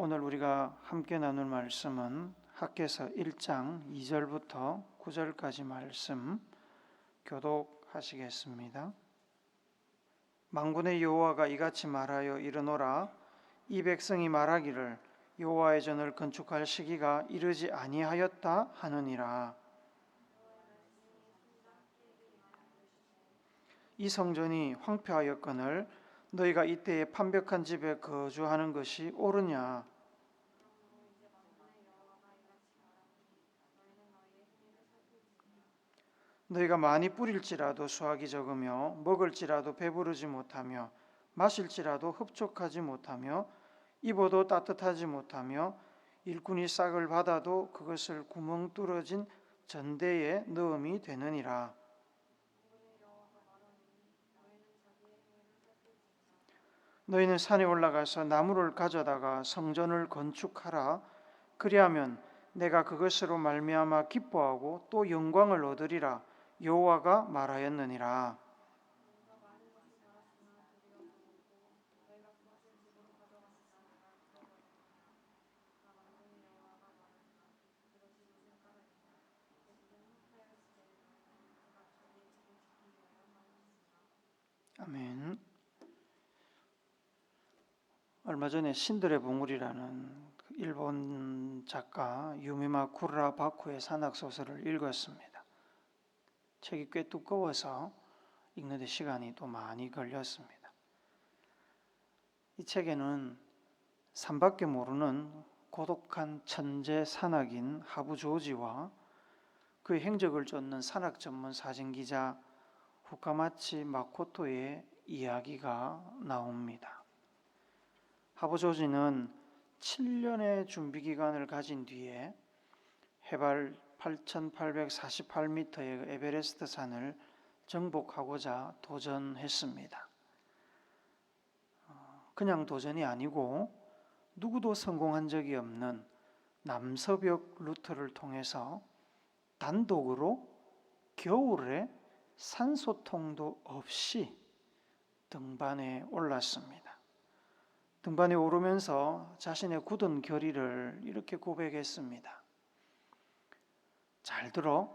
오늘 우리가 함께 나눌 말씀은 학개서 1장 2절부터 9절까지 말씀 교독하시겠습니다. 만군의 여호와가 이같이 말하여 이르노라. 이 백성이 말하기를 여호와의 전을 건축할 시기가 이르지 아니하였다 하느니라. 이 성전이 황폐하였거늘 너희가 이때에 판벽한 집에 거주하는 것이 옳으냐? 너희가 많이 뿌릴지라도 수확이 적으며 먹을지라도 배부르지 못하며 마실지라도 흡족하지 못하며 입어도 따뜻하지 못하며 일꾼이 싹을 받아도 그것을 구멍 뚫어진 전대에 넣음이 되느니라. 너희는 산에 올라가서 나무를 가져다가 성전을 건축하라. 그리하면 내가 그것으로 말미암아 기뻐하고 또 영광을 얻으리라. 여호와가 말하였느니라. 아멘. 얼마 전에 신들의 봉우리라는 일본 작가 유미마 쿠라바쿠의 산악소설을 읽었습니다. 책이 꽤 두꺼워서 읽는데 시간이 또 많이 걸렸습니다. 이 책에는 산밖에 모르는 고독한 천재 산악인 하부 조지와 그의 행적을 쫓는 산악 전문 사진기자 후카마치 마코토의 이야기가 나옵니다. 하부 조지는 7년의 준비 기간을 가진 뒤에 해발 8,848m의 에베레스트 산을 정복하고자 도전했습니다. 그냥 도전이 아니고 누구도 성공한 적이 없는 남서벽 루트를 통해서 단독으로 겨울에 산소통도 없이 등반에 올랐습니다. 등반에 오르면서 자신의 굳은 결의를 이렇게 고백했습니다. 잘 들어,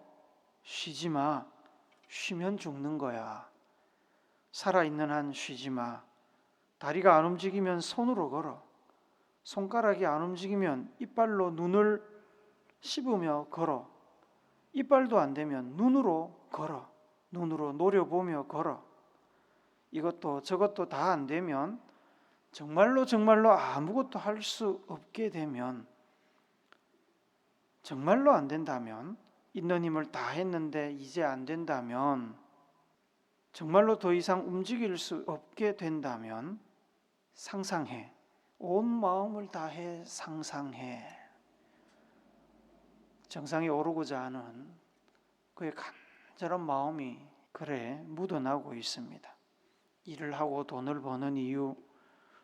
쉬지 마. 쉬면 죽는 거야. 살아있는 한 쉬지 마. 다리가 안 움직이면 손으로 걸어. 손가락이 안 움직이면 이빨로 눈을 씹으며 걸어. 이빨도 안 되면 눈으로 걸어. 눈으로 노려보며 걸어. 이것도 저것도 다 안 되면 정말로 아무것도 할 수 없게 되면, 정말로 안 된다면, 있는 힘을 다 했는데 이제 안 된다면, 정말로 더 이상 움직일 수 없게 된다면 상상해. 온 마음을 다해 상상해. 정상에 오르고자 하는 그의 간절한 마음이 그래 묻어나고 있습니다. 일을 하고 돈을 버는 이유,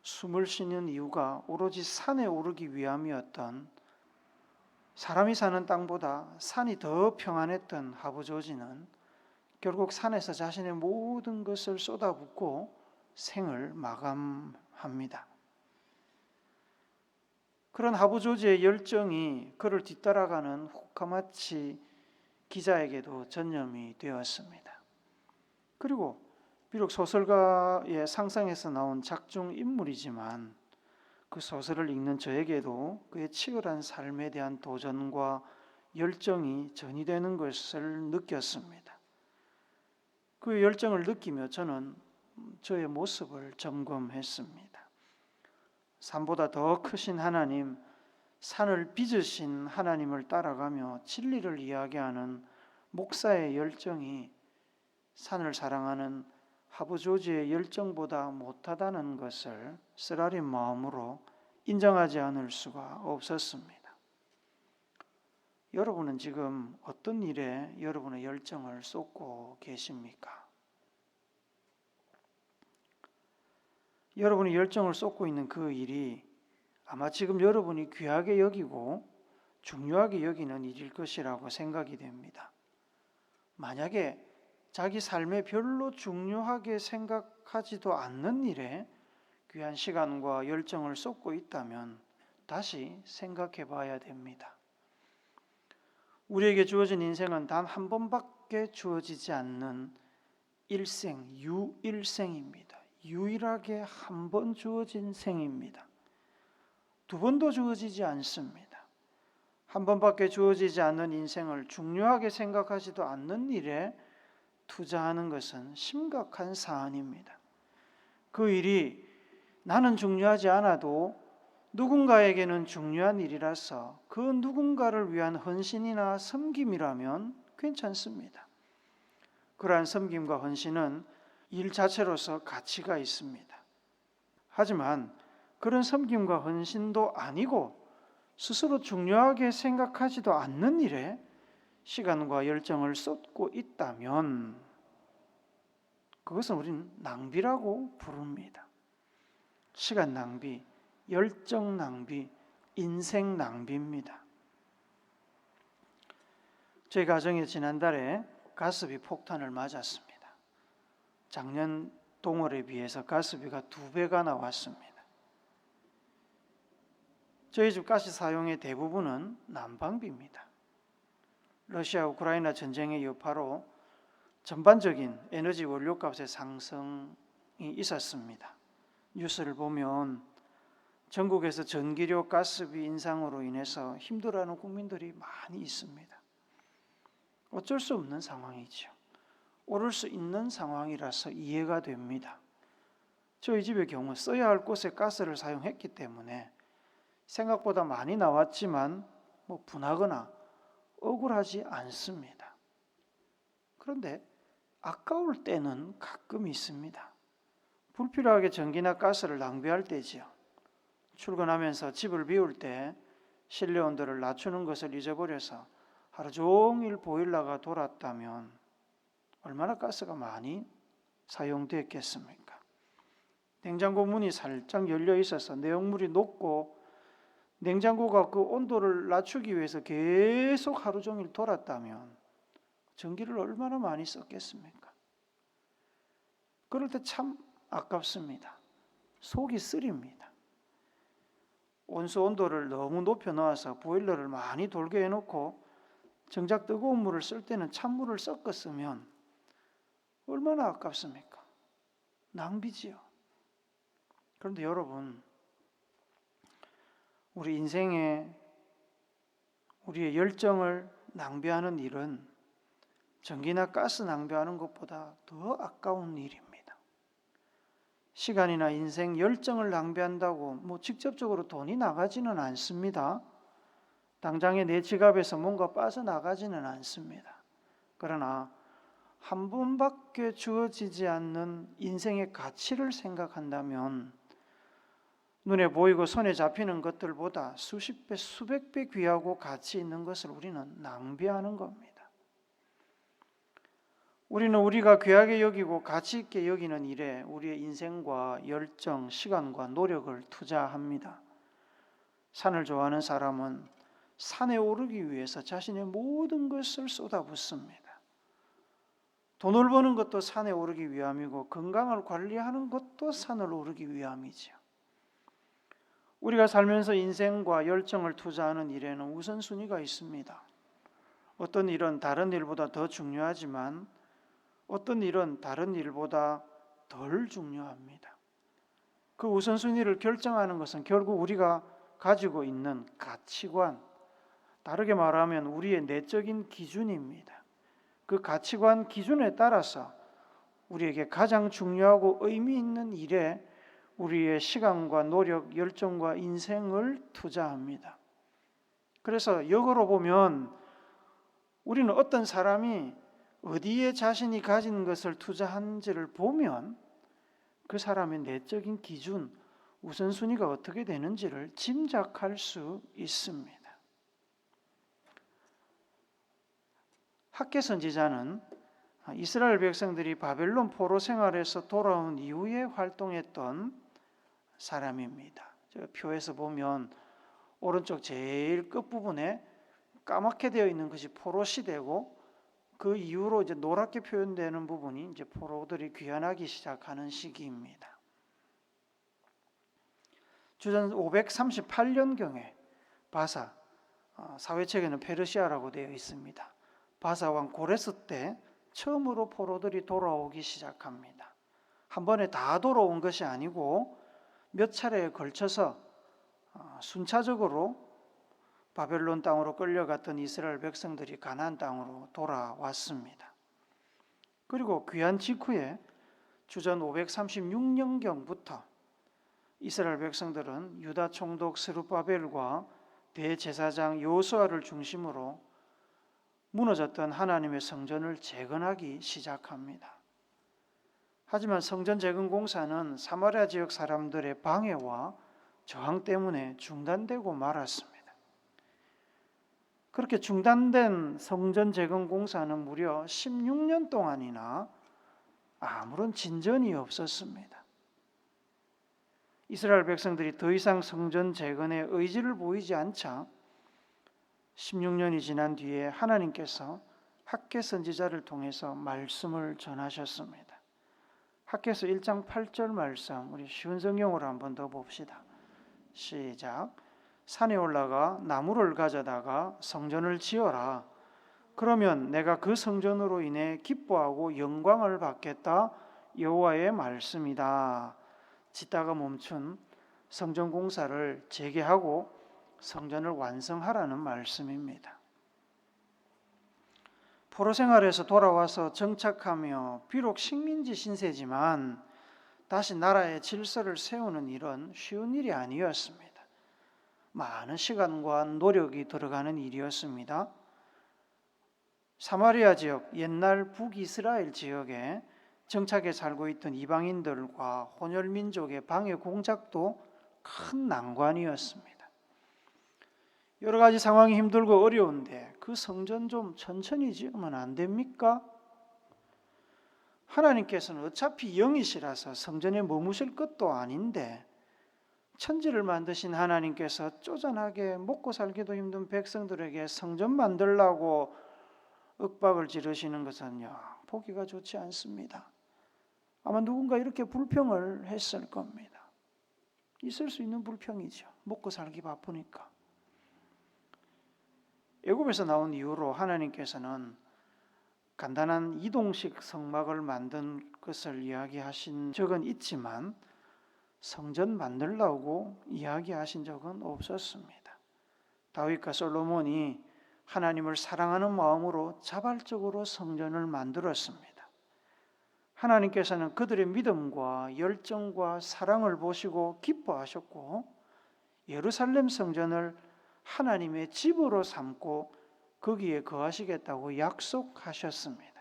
숨을 쉬는 이유가 오로지 산에 오르기 위함이었던, 사람이 사는 땅보다 산이 더 평안했던 하부 조지는 결국 산에서 자신의 모든 것을 쏟아붓고 생을 마감합니다. 그런 하부 조지의 열정이 그를 뒤따라가는 후카마치 기자에게도 전염이 되었습니다. 그리고 비록 소설가의 상상에서 나온 작중 인물이지만 그 소설을 읽는 저에게도 그의 치열한 삶에 대한 도전과 열정이 전이되는 것을 느꼈습니다. 그 열정을 느끼며 저는 저의 모습을 점검했습니다. 산보다 더 크신 하나님, 산을 빚으신 하나님을 따라가며 진리를 이야기하는 목사의 열정이 산을 사랑하는 하부 조지의 열정보다 못하다는 것을 쓰라린 마음으로 인정하지 않을 수가 없었습니다. 여러분은 지금 어떤 일에 여러분의 열정을 쏟고 계십니까? 여러분이 열정을 쏟고 있는 그 일이 아마 지금 여러분이 귀하게 여기고 중요하게 여기는 일일 것이라고 생각이 됩니다. 만약에 자기 삶에 별로 중요하게 생각하지도 않는 일에 귀한 시간과 열정을 쏟고 있다면 다시 생각해 봐야 됩니다. 우리에게 주어진 인생은 단 한 번밖에 주어지지 않는 일생, 유일생입니다. 유일하게 한 번 주어진 생입니다. 두 번도 주어지지 않습니다. 한 번밖에 주어지지 않는 인생을 중요하게 생각하지도 않는 일에 투자하는 것은 심각한 사안입니다. 그 일이 나는 중요하지 않아도 누군가에게는 중요한 일이라서 그 누군가를 위한 헌신이나 섬김이라면 괜찮습니다. 그러한 섬김과 헌신은 일 자체로서 가치가 있습니다. 하지만 그런 섬김과 헌신도 아니고 스스로 중요하게 생각하지도 않는 일에 시간과 열정을 쏟고 있다면 그것은 우리는 낭비라고 부릅니다. 시간 낭비, 열정 낭비, 인생 낭비입니다. 저희 가정에 지난달에 가스비 폭탄을 맞았습니다. 작년 동월에 비해서 가스비가 2배가 나왔습니다. 저희 집 가스 사용의 대부분은 난방비입니다. 러시아 우크라이나 전쟁의 여파로 전반적인 에너지 원료값의 상승이 있었습니다. 뉴스를 보면 전국에서 전기료, 가스비 인상으로 인해서 힘들어하는 국민들이 많이 있습니다. 어쩔 수 없는 상황이죠. 오를 수 있는 상황이라서 이해가 됩니다. 저희 집의 경우 써야 할 곳에 가스를 사용했기 때문에 생각보다 많이 나왔지만 분하거나 억울하지 않습니다. 그런데 아까울 때는 가끔 있습니다. 불필요하게 전기나 가스를 낭비할 때지요. 출근하면서 집을 비울 때 실내 온도를 낮추는 것을 잊어버려서 하루 종일 보일러가 돌았다면 얼마나 가스가 많이 사용됐겠습니까? 냉장고 문이 살짝 열려 있어서 내용물이 녹고 냉장고가 그 온도를 낮추기 위해서 계속 하루 종일 돌았다면 전기를 얼마나 많이 썼겠습니까? 그럴 때 참 아깝습니다. 속이 쓰립니다. 온수 온도를 너무 높여 놓아서 보일러를 많이 돌게 해놓고 정작 뜨거운 물을 쓸 때는 찬물을 섞었으면 얼마나 아깝습니까? 낭비지요. 그런데 여러분, 우리 인생에 우리의 열정을 낭비하는 일은 전기나 가스 낭비하는 것보다 더 아까운 일입니다. 시간이나 인생, 열정을 낭비한다고 직접적으로 돈이 나가지는 않습니다. 당장에 내 지갑에서 뭔가 빠져나가지는 않습니다. 그러나 한 번밖에 주어지지 않는 인생의 가치를 생각한다면 눈에 보이고 손에 잡히는 것들보다 수십 배, 수백 배 귀하고 가치 있는 것을 우리는 낭비하는 겁니다. 우리는 우리가 귀하게 여기고 가치 있게 여기는 일에 우리의 인생과 열정, 시간과 노력을 투자합니다. 산을 좋아하는 사람은 산에 오르기 위해서 자신의 모든 것을 쏟아붓습니다. 돈을 버는 것도 산에 오르기 위함이고 건강을 관리하는 것도 산을 오르기 위함이죠. 우리가 살면서 인생과 열정을 투자하는 일에는 우선순위가 있습니다. 어떤 일은 다른 일보다 더 중요하지만 어떤 일은 다른 일보다 덜 중요합니다. 그 우선순위를 결정하는 것은 결국 우리가 가지고 있는 가치관, 다르게 말하면 우리의 내적인 기준입니다. 그 가치관 기준에 따라서 우리에게 가장 중요하고 의미 있는 일에 우리의 시간과 노력, 열정과 인생을 투자합니다. 그래서 역으로 보면 우리는 어떤 사람이 어디에 자신이 가진 것을 투자한지를 보면 그 사람의 내적인 기준, 우선순위가 어떻게 되는지를 짐작할 수 있습니다. 학개 선지자는 이스라엘 백성들이 바벨론 포로 생활에서 돌아온 이후에 활동했던 사람입니다. 제가 표에서 보면 오른쪽 제일 끝부분에 까맣게 되어 있는 것이 포로 시대고 그 이후로 이제 노랗게 표현되는 부분이 이제 포로들이 귀환하기 시작하는 시기입니다. 주전 538년경에 바사, 사회책에는 페르시아라고 되어 있습니다. 바사 왕 고레스 때 처음으로 포로들이 돌아오기 시작합니다. 한 번에 다 돌아온 것이 아니고 몇 차례에 걸쳐서 순차적으로 바벨론 땅으로 끌려갔던 이스라엘 백성들이 가나안 땅으로 돌아왔습니다. 그리고 귀환 직후에 주전 536년경부터 이스라엘 백성들은 유다 총독 스룹바벨과 대제사장 여호수아를 중심으로 무너졌던 하나님의 성전을 재건하기 시작합니다. 하지만 성전 재건 공사는 사마리아 지역 사람들의 방해와 저항 때문에 중단되고 말았습니다. 그렇게 중단된 성전 재건 공사는 무려 16년 동안이나 아무런 진전이 없었습니다. 이스라엘 백성들이 더 이상 성전 재건에 의지를 보이지 않자 16년이 지난 뒤에 하나님께서 학개 선지자를 통해서 말씀을 전하셨습니다. 학개서 1장 8절 말씀, 우리 쉬운 성경으로 한번 더 봅시다. 시작. 산에 올라가 나무를 가져다가 성전을 지어라. 그러면 내가 그 성전으로 인해 기뻐하고 영광을 받겠다. 여호와의 말씀이다. 짓다가 멈춘 성전 공사를 재개하고 성전을 완성하라는 말씀입니다. 포로 생활에서 돌아와서 정착하며 비록 식민지 신세지만 다시 나라의 질서를 세우는 일은 쉬운 일이 아니었습니다. 많은 시간과 노력이 들어가는 일이었습니다. 사마리아 지역, 옛날 북이스라엘 지역에 정착해 살고 있던 이방인들과 혼혈민족의 방해 공작도 큰 난관이었습니다. 여러 가지 상황이 힘들고 어려운데 그 성전 좀 천천히 지으면 안 됩니까? 하나님께서는 어차피 영이시라서 성전에 머무실 것도 아닌데 천지를 만드신 하나님께서 쪼잔하게 먹고 살기도 힘든 백성들에게 성전 만들라고 윽박을 지르시는 것은요, 보기가 좋지 않습니다. 아마 누군가 이렇게 불평을 했을 겁니다. 있을 수 있는 불평이죠. 먹고 살기 바쁘니까. 애굽에서 나온 이후로 하나님께서는 간단한 이동식 성막을 만든 것을 이야기하신 적은 있지만 성전 만들라고 이야기하신 적은 없었습니다. 다윗과 솔로몬이 하나님을 사랑하는 마음으로 자발적으로 성전을 만들었습니다. 하나님께서는 그들의 믿음과 열정과 사랑을 보시고 기뻐하셨고 예루살렘 성전을 하나님의 집으로 삼고 거기에 거하시겠다고 약속하셨습니다.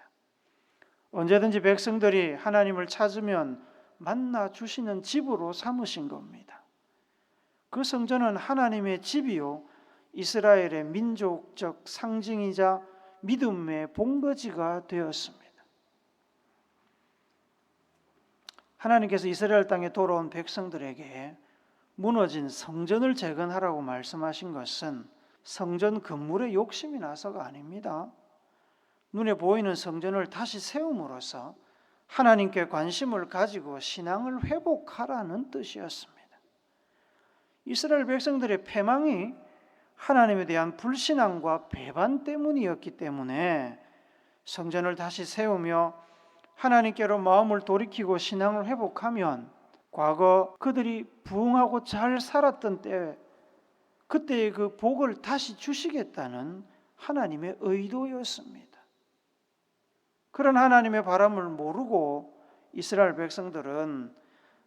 언제든지 백성들이 하나님을 찾으면 만나 주시는 집으로 삼으신 겁니다. 그 성전은 하나님의 집이요 이스라엘의 민족적 상징이자 믿음의 본거지가 되었습니다. 하나님께서 이스라엘 땅에 돌아온 백성들에게 무너진 성전을 재건하라고 말씀하신 것은 성전 건물에 욕심이 나서가 아닙니다. 눈에 보이는 성전을 다시 세움으로써 하나님께 관심을 가지고 신앙을 회복하라는 뜻이었습니다. 이스라엘 백성들의 패망이 하나님에 대한 불신앙과 배반 때문이었기 때문에 성전을 다시 세우며 하나님께로 마음을 돌이키고 신앙을 회복하면 과거 그들이 부흥하고 잘 살았던 때 그때의 그 복을 다시 주시겠다는 하나님의 의도였습니다. 그런 하나님의 바람을 모르고 이스라엘 백성들은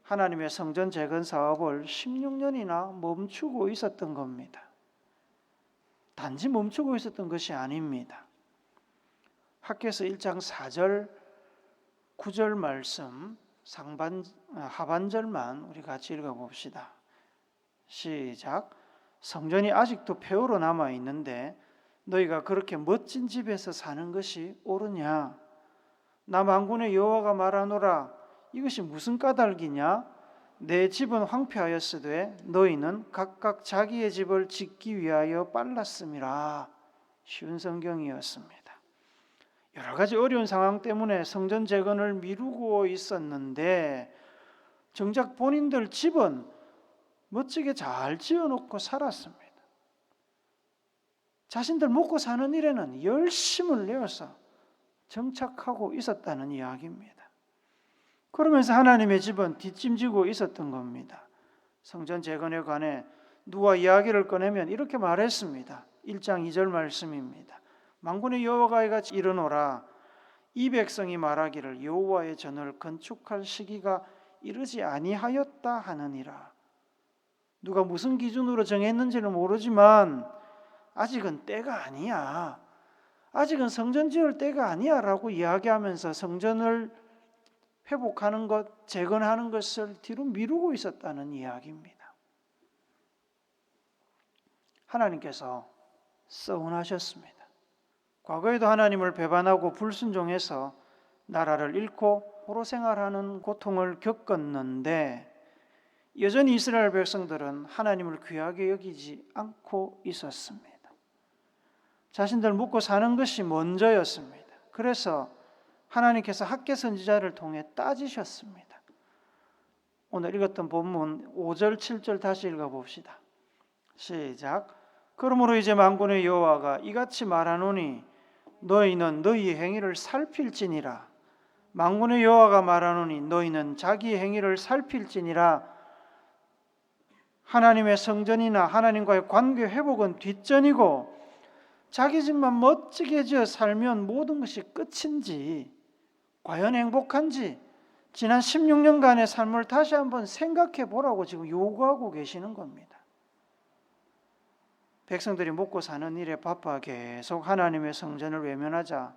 하나님의 성전 재건 사업을 16년이나 멈추고 있었던 겁니다. 단지 멈추고 있었던 것이 아닙니다. 학개서 1장 4절 9절 말씀 하반절만 우리 같이 읽어봅시다. 시작. 성전이 아직도 폐허로 남아있는데 너희가 그렇게 멋진 집에서 사는 것이 옳으냐? 나 만군의 여호와가 말하노라. 이것이 무슨 까닭이냐? 내 집은 황폐하였으되 너희는 각각 자기의 집을 짓기 위하여 빨랐음이라. 쉬운 성경이었습니다. 여러 가지 어려운 상황 때문에 성전 재건을 미루고 있었는데 정작 본인들 집은 멋지게 잘 지어놓고 살았습니다. 자신들 먹고 사는 일에는 열심을 내어서 정착하고 있었다는 이야기입니다. 그러면서 하나님의 집은 뒷짐지고 있었던 겁니다. 성전 재건에 관해 누가 이야기를 꺼내면 이렇게 말했습니다. 1장 2절 말씀입니다. 만군의 여호와가 이같이 이르노라. 이 백성이 말하기를 여호와의 전을 건축할 시기가 이르지 아니하였다 하느니라. 누가 무슨 기준으로 정했는지는 모르지만 아직은 때가 아니야. 아직은 성전 지을 때가 아니야 라고 이야기하면서 성전을 회복하는 것, 재건하는 것을 뒤로 미루고 있었다는 이야기입니다. 하나님께서 서운하셨습니다. 과거에도 하나님을 배반하고 불순종해서 나라를 잃고 포로 생활하는 고통을 겪었는데 여전히 이스라엘 백성들은 하나님을 귀하게 여기지 않고 있었습니다. 자신들 먹고 사는 것이 먼저였습니다. 그래서 하나님께서 학개 선지자를 통해 따지셨습니다. 오늘 읽었던 본문 5절 7절 다시 읽어봅시다. 시작. 그러므로 이제 만군의 여호와가 이같이 말하노니 너희는 너희의 행위를 살필지니라. 만군의 여호와가 말하노니 너희는 자기의 행위를 살필지니라. 하나님의 성전이나 하나님과의 관계 회복은 뒷전이고 자기 집만 멋지게 지어 살면 모든 것이 끝인지 과연 행복한지 지난 16년간의 삶을 다시 한번 생각해 보라고 지금 요구하고 계시는 겁니다. 백성들이 먹고 사는 일에 바빠 계속 하나님의 성전을 외면하자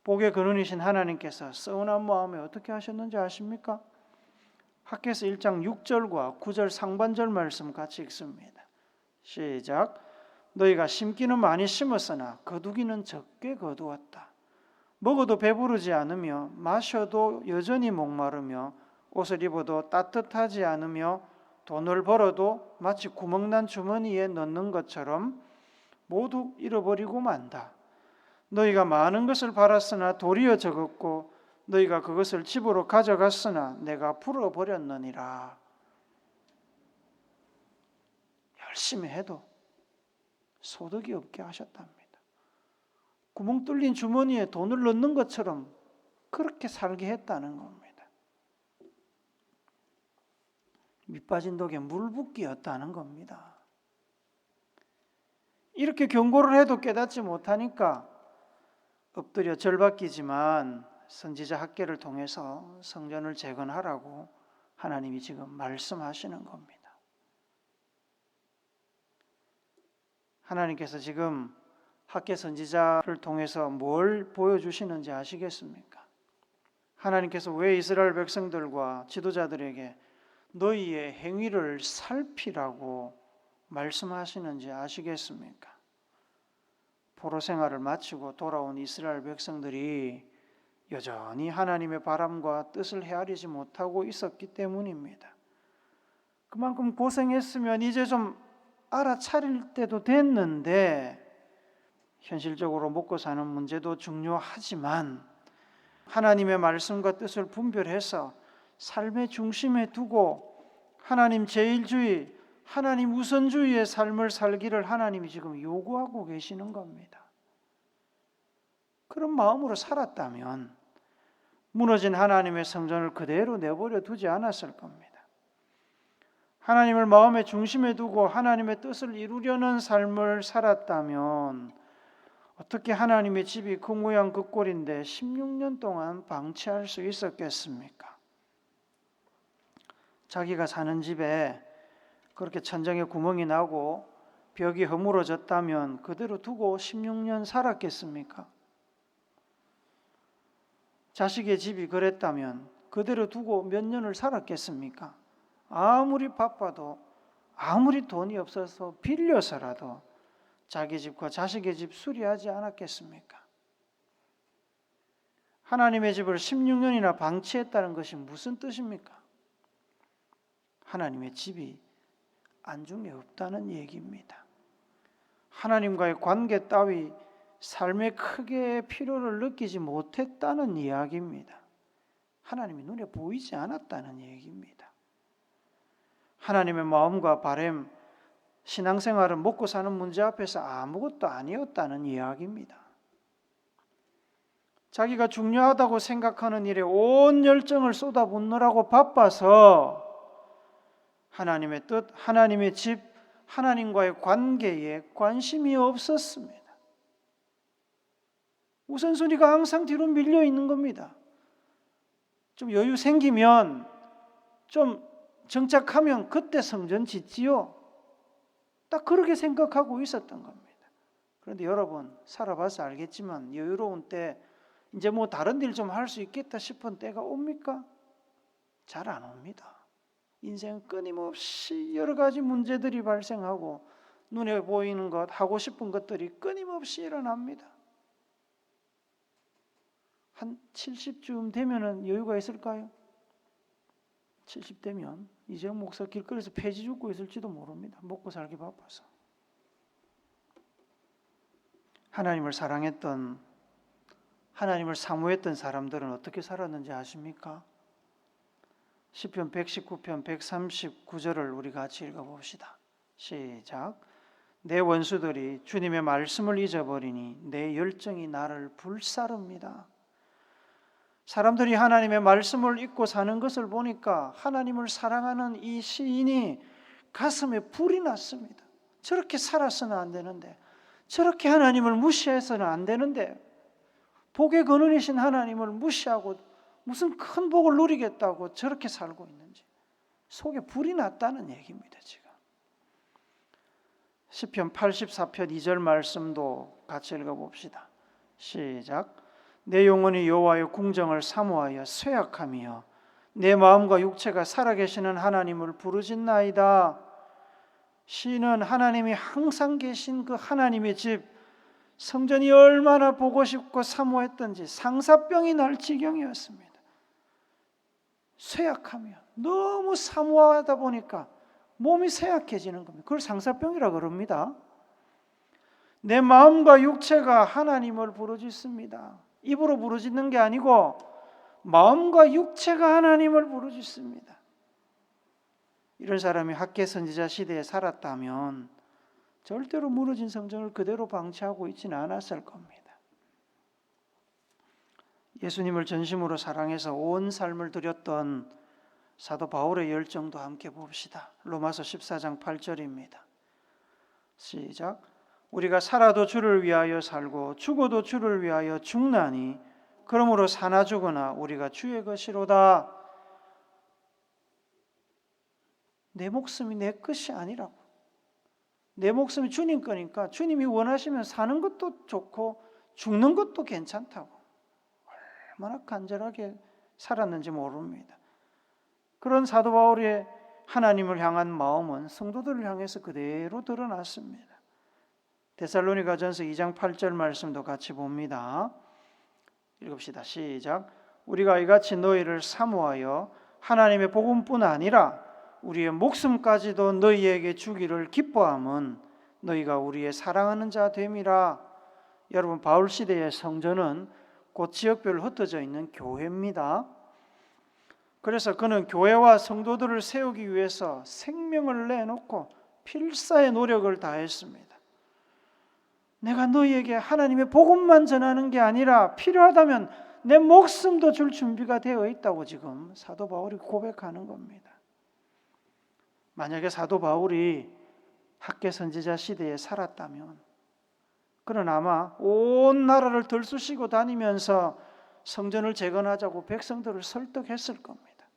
복의 근원이신 하나님께서 서운한 마음에 어떻게 하셨는지 아십니까? 학개서 1장 6절과 9절 상반절 말씀 같이 읽습니다. 시작. 너희가 심기는 많이 심었으나 거두기는 적게 거두었다. 먹어도 배부르지 않으며 마셔도 여전히 목마르며 옷을 입어도 따뜻하지 않으며 돈을 벌어도 마치 구멍난 주머니에 넣는 것처럼 모두 잃어버리고 만다. 너희가 많은 것을 팔았으나 도리어 적었고 너희가 그것을 집으로 가져갔으나 내가 풀어버렸느니라. 열심히 해도 소득이 없게 하셨답니다. 구멍 뚫린 주머니에 돈을 넣는 것처럼 그렇게 살게 했다는 겁니다. 밑빠진 독에 물 붓기였다는 겁니다. 이렇게 경고를 해도 깨닫지 못하니까 엎드려 절박이지만 선지자 학개를 통해서 성전을 재건하라고 하나님이 지금 말씀하시는 겁니다. 하나님께서 지금 학개 선지자를 통해서 뭘 보여주시는지 아시겠습니까? 하나님께서 왜 이스라엘 백성들과 지도자들에게 너희의 행위를 살피라고 말씀하시는지 아시겠습니까? 포로 생활을 마치고 돌아온 이스라엘 백성들이 여전히 하나님의 바람과 뜻을 헤아리지 못하고 있었기 때문입니다. 그만큼 고생했으면 이제 좀 알아차릴 때도 됐는데 현실적으로 먹고 사는 문제도 중요하지만 하나님의 말씀과 뜻을 분별해서 삶의 중심에 두고 하나님 제일주의, 하나님 우선주의의 삶을 살기를 하나님이 지금 요구하고 계시는 겁니다. 그런 마음으로 살았다면 무너진 하나님의 성전을 그대로 내버려 두지 않았을 겁니다. 하나님을 마음의 중심에 두고 하나님의 뜻을 이루려는 삶을 살았다면 어떻게 하나님의 집이 그 모양 그 꼴인데 16년 동안 방치할 수 있었겠습니까? 자기가 사는 집에 그렇게 천장에 구멍이 나고 벽이 허물어졌다면 그대로 두고 16년 살았겠습니까? 자식의 집이 그랬다면 그대로 두고 몇 년을 살았겠습니까? 아무리 바빠도 아무리 돈이 없어서 빌려서라도 자기 집과 자식의 집 수리하지 않았겠습니까? 하나님의 집을 16년이나 방치했다는 것이 무슨 뜻입니까? 하나님의 집이 안중에 없다는 얘기입니다. 하나님과의 관계 따위 삶에 크게 필요를 느끼지 못했다는 이야기입니다. 하나님이 눈에 보이지 않았다는 얘기입니다. 하나님의 마음과 바람, 신앙생활은 먹고 사는 문제 앞에서 아무것도 아니었다는 이야기입니다. 자기가 중요하다고 생각하는 일에 온 열정을 쏟아붓느라고 바빠서 하나님의 뜻, 하나님의 집, 하나님과의 관계에 관심이 없었습니다. 우선순위가 항상 뒤로 밀려 있는 겁니다. 좀 여유 생기면, 좀 정착하면 그때 성전 짓지요. 딱 그렇게 생각하고 있었던 겁니다. 그런데 여러분 살아봐서 알겠지만 여유로운 때 이제 뭐 다른 일 좀 할 수 있겠다 싶은 때가 옵니까? 잘 안 옵니다. 인생은 끊임없이 여러 가지 문제들이 발생하고 눈에 보이는 것, 하고 싶은 것들이 끊임없이 일어납니다. 한 70쯤 되면은 여유가 있을까요? 70 되면 이재용 목사 길거리에서 폐지 죽고 있을지도 모릅니다. 먹고 살기 바빠서. 하나님을 사랑했던, 하나님을 사모했던 사람들은 어떻게 살았는지 아십니까? 시편 119편 139절을 우리 같이 읽어봅시다. 시작. 내 원수들이 주님의 말씀을 잊어버리니 내 열정이 나를 불사릅니다. 사람들이 하나님의 말씀을 잊고 사는 것을 보니까 하나님을 사랑하는 이 시인이 가슴에 불이 났습니다. 저렇게 살아서는 안 되는데, 저렇게 하나님을 무시해서는 안 되는데, 복의 근원이신 하나님을 무시하고 무슨 큰 복을 누리겠다고 저렇게 살고 있는지 속에 불이 났다는 얘기입니다. 지금 시편 84편 2절 말씀도 같이 읽어봅시다. 시작. 내 영혼이 여호와의 궁정을 사모하여 쇠약하며 내 마음과 육체가 살아계시는 하나님을 부르짖나이다. 시인은 하나님이 항상 계신 그 하나님의 집, 성전이 얼마나 보고 싶고 사모했던지 상사병이 날 지경이었습니다. 쇠약하며 너무 사모하다 보니까 몸이 쇠약해지는 겁니다. 그걸 상사병이라고 그럽니다. 내 마음과 육체가 하나님을 부르짖습니다. 입으로 부르짖는 게 아니고 마음과 육체가 하나님을 부르짖습니다. 이런 사람이 학개 선지자 시대에 살았다면 절대로 무너진 성전을 그대로 방치하고 있지는 않았을 겁니다. 예수님을 전심으로 사랑해서 온 삶을 드렸던 사도 바울의 열정도 함께 봅시다. 로마서 14장 8절입니다. 시작. 우리가 살아도 주를 위하여 살고 죽어도 주를 위하여 죽나니 그러므로 사나 죽으나 우리가 주의 것이로다. 내 목숨이 내 것이 아니라고. 내 목숨이 주님 거니까 주님이 원하시면 사는 것도 좋고 죽는 것도 괜찮다고. 얼마나 간절하게 살았는지 모릅니다. 그런 사도 바울의 하나님을 향한 마음은 성도들을 향해서 그대로 드러났습니다. 데살로니가전서 2장 8절 말씀도 같이 봅니다. 읽읍시다. 시작. 우리가 이같이 너희를 사모하여 하나님의 복음뿐 아니라 우리의 목숨까지도 너희에게 주기를 기뻐함은 너희가 우리의 사랑하는 자 됨이라. 여러분, 바울 시대의 성전은 곧 지역별로 흩어져 있는 교회입니다. 그래서 그는 교회와 성도들을 세우기 위해서 생명을 내놓고 필사의 노력을 다했습니다. 내가 너희에게 하나님의 복음만 전하는 게 아니라 필요하다면 내 목숨도 줄 준비가 되어 있다고 지금 사도 바울이 고백하는 겁니다. 만약에 사도 바울이 학개 선지자 시대에 살았다면 그는 아마 온 나라를 들쑤시고 다니면서 성전을 재건하자고 백성들을 설득했을 겁니다.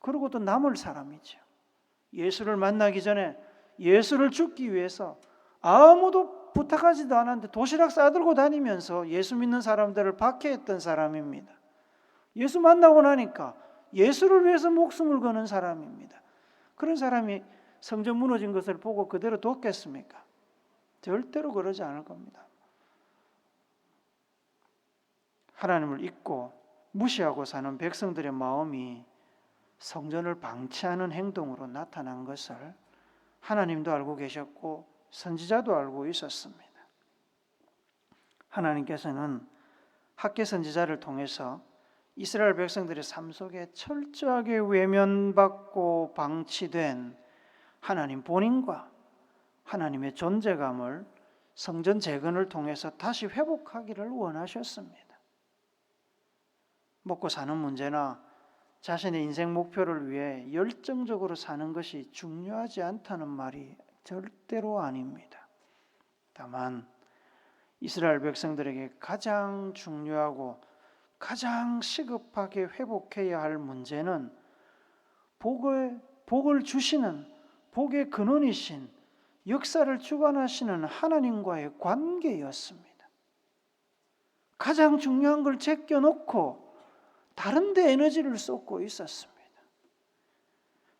그러고도 남을 사람이죠. 예수를 만나기 전에 예수를 죽기 위해서 아무도 부탁하지도 않았는데 도시락 싸들고 다니면서 예수 믿는 사람들을 박해했던 사람입니다. 예수 만나고 나니까 예수를 위해서 목숨을 거는 사람입니다. 그런 사람이 성전 무너진 것을 보고 그대로 뒀겠습니까? 절대로 그러지 않을 겁니다. 하나님을 잊고 무시하고 사는 백성들의 마음이 성전을 방치하는 행동으로 나타난 것을 하나님도 알고 계셨고 선지자도 알고 있었습니다. 하나님께서는 학개 선지자를 통해서 이스라엘 백성들의 삶 속에 철저하게 외면받고 방치된 하나님 본인과 하나님의 존재감을 성전 재건을 통해서 다시 회복하기를 원하셨습니다. 먹고 사는 문제나 자신의 인생 목표를 위해 열정적으로 사는 것이 중요하지 않다는 말이 절대로 아닙니다. 다만 이스라엘 백성들에게 가장 중요하고 가장 시급하게 회복해야 할 문제는 복을 주시는 복의 근원이신 역사를 주관하시는 하나님과의 관계였습니다. 가장 중요한 걸 제껴놓고 다른 데 에너지를 쏟고 있었습니다.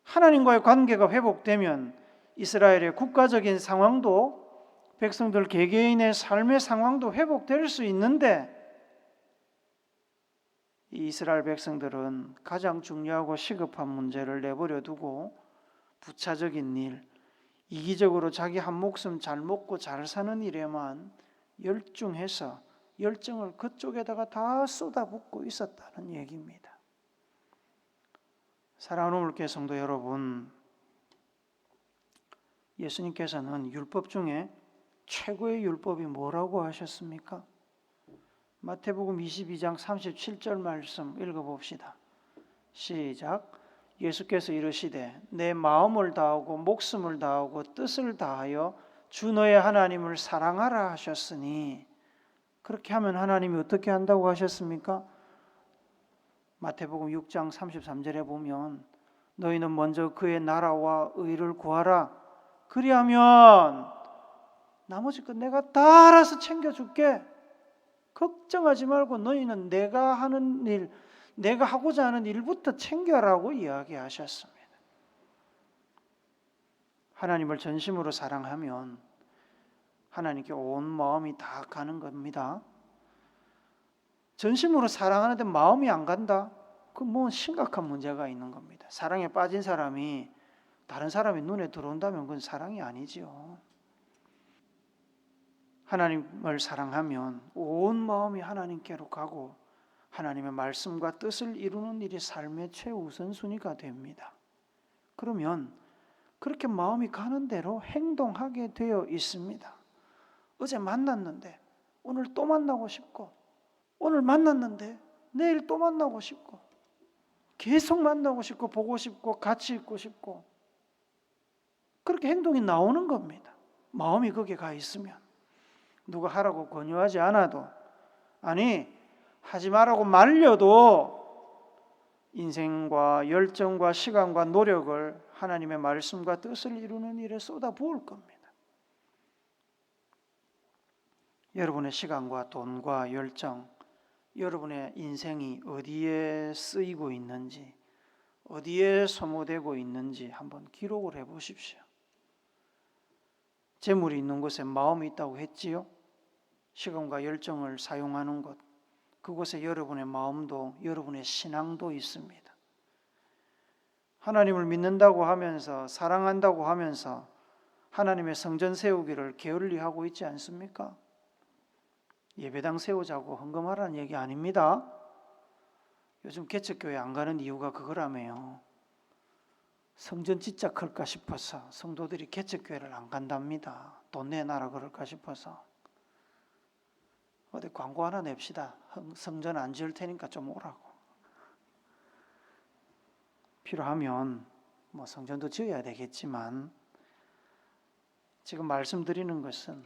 하나님과의 관계가 회복되면 이스라엘의 국가적인 상황도 백성들 개개인의 삶의 상황도 회복될 수 있는데 이 이스라엘 백성들은 가장 중요하고 시급한 문제를 내버려 두고 부차적인 일, 이기적으로 자기 한 목숨 잘 먹고 잘 사는 일에만 열중해서 열정을 그쪽에다가 다 쏟아붓고 있었다는 얘기입니다. 사랑하는 우리 성도 여러분, 예수님께서는 율법 중에 최고의 율법이 뭐라고 하셨습니까? 마태복음 22장 37절 말씀 읽어봅시다. 시작. 예수께서 이르시되 내 마음을 다하고 목숨을 다하고 뜻을 다하여 주 너의 하나님을 사랑하라 하셨으니, 그렇게 하면 하나님이 어떻게 한다고 하셨습니까? 마태복음 6장 33절에 보면 너희는 먼저 그의 나라와 의를 구하라. 그리하면 나머지 것 내가 다 알아서 챙겨줄게. 걱정하지 말고 너희는 내가 하는 일, 내가 하고자 하는 일부터 챙겨라고 이야기하셨습니다. 하나님을 전심으로 사랑하면 하나님께 온 마음이 다 가는 겁니다. 전심으로 사랑하는데 마음이 안 간다? 그건 뭐 심각한 문제가 있는 겁니다. 사랑에 빠진 사람이 다른 사람의 눈에 들어온다면 그건 사랑이 아니지요. 하나님을 사랑하면 온 마음이 하나님께로 가고 하나님의 말씀과 뜻을 이루는 일이 삶의 최우선순위가 됩니다. 그러면 그렇게 마음이 가는 대로 행동하게 되어 있습니다. 어제 만났는데 오늘 또 만나고 싶고, 오늘 만났는데 내일 또 만나고 싶고, 계속 만나고 싶고 보고 싶고 같이 있고 싶고, 그렇게 행동이 나오는 겁니다. 마음이 거기에 가 있으면. 누가 하라고 권유하지 않아도, 아니 하지 말라고 말려도 인생과 열정과 시간과 노력을 하나님의 말씀과 뜻을 이루는 일에 쏟아부을 겁니다. 여러분의 시간과 돈과 열정, 여러분의 인생이 어디에 쓰이고 있는지, 어디에 소모되고 있는지 한번 기록을 해보십시오. 재물이 있는 곳에 마음이 있다고 했지요. 시간과 열정을 사용하는 것, 그곳에 여러분의 마음도 여러분의 신앙도 있습니다. 하나님을 믿는다고 하면서 사랑한다고 하면서 하나님의 성전 세우기를 게을리하고 있지 않습니까? 예배당 세우자고 헌금하라는 얘기 아닙니다. 요즘 개척교회 안 가는 이유가 그거라며요. 성전 진짜 클까 싶어서 성도들이 개척교회를 안 간답니다. 돈 내놔라 그럴까 싶어서. 어디 광고 하나 냅시다. 성전 안 지을 테니까 좀 오라고. 필요하면 뭐 성전도 지어야 되겠지만, 지금 말씀드리는 것은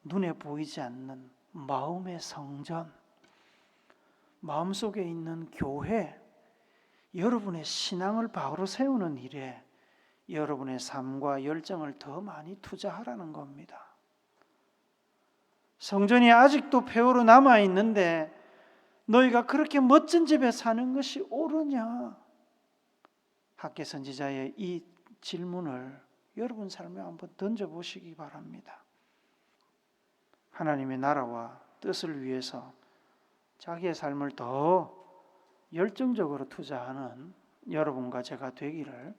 눈에 보이지 않는 마음의 성전, 마음속에 있는 교회, 여러분의 신앙을 바로 세우는 일에 여러분의 삶과 열정을 더 많이 투자하라는 겁니다. 성전이 아직도 폐허로 남아있는데 너희가 그렇게 멋진 집에 사는 것이 옳으냐? 학개 선지자의 이 질문을 여러분 삶에 한번 던져보시기 바랍니다. 하나님의 나라와 뜻을 위해서 자기의 삶을 더 열정적으로 투자하는 여러분과 제가 되기를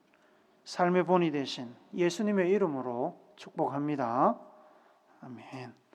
삶의 본이 되신 예수님의 이름으로 축복합니다. 아멘.